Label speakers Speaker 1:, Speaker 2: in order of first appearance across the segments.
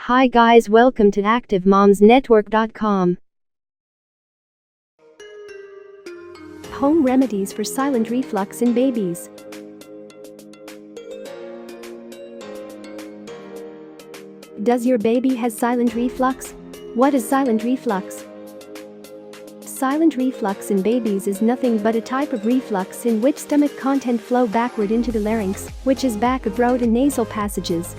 Speaker 1: Hi guys, welcome to ActiveMomsNetwork.com. Home remedies for silent reflux in babies. Does your baby has silent reflux? What is silent reflux? Silent reflux in babies is nothing but a type of reflux in which stomach content flow backward into the larynx, which is back of throat and nasal passages.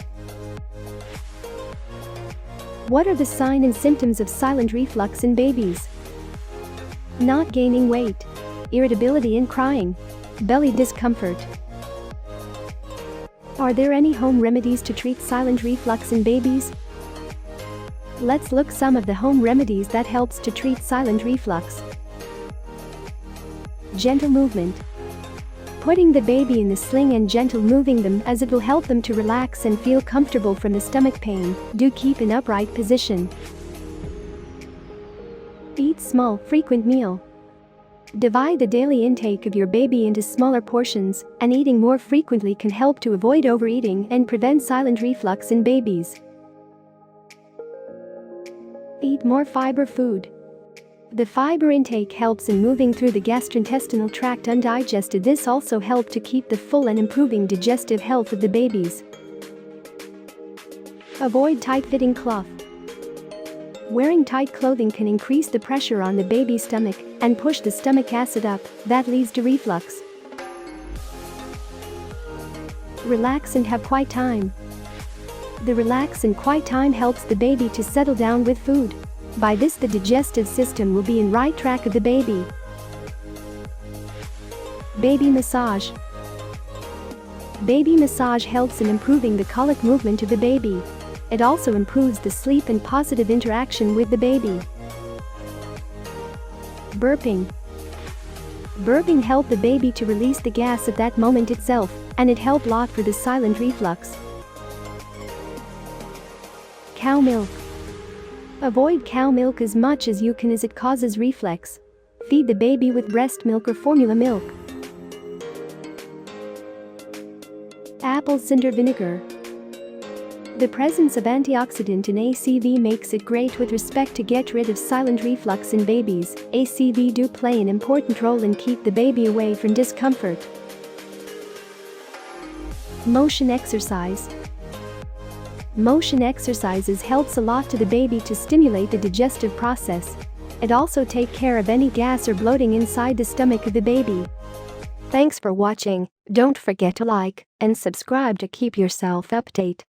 Speaker 1: What are the signs and symptoms of silent reflux in babies? Not gaining weight, irritability and crying, belly discomfort. Are there any home remedies to treat silent reflux in babies? Let's look some of the home remedies that helps to treat silent reflux. Gentle movement. Putting the baby in the sling and gentle moving them as it will help them to relax and feel comfortable from the stomach pain. Do keep in upright position. Eat small, frequent meal. Divide the daily intake of your baby into smaller portions, and eating more frequently can help to avoid overeating and prevent silent reflux in babies. Eat more fiber food. The fiber intake helps in moving through the gastrointestinal tract undigested. This also helps to keep the full and improving digestive health of the babies. Avoid tight-fitting cloth. Wearing tight clothing can increase the pressure on the baby's stomach and push the stomach acid up. That leads to reflux. Relax and have quiet time. The relax and quiet time helps the baby to settle down with food. By this, the digestive system will be in right track of the baby. Baby massage. Baby massage helps in improving the colic movement of the baby. It also improves the sleep and positive interaction with the baby. Burping. Burping helps the baby to release the gas at that moment itself, and it helps a lot for the silent reflux. Cow milk. Avoid cow milk as much as you can as it causes reflux. Feed the baby with breast milk or formula milk. Apple cider vinegar. The presence of antioxidant in ACV makes it great with respect to get rid of silent reflux in babies. ACV do play an important role in keep the baby away from discomfort. Motion exercise. Motion exercises helps a lot to the baby to stimulate the digestive process. It also take care of any gas or bloating inside the stomach of the baby. Thanks for watching. Don't forget to like and subscribe to keep yourself updated.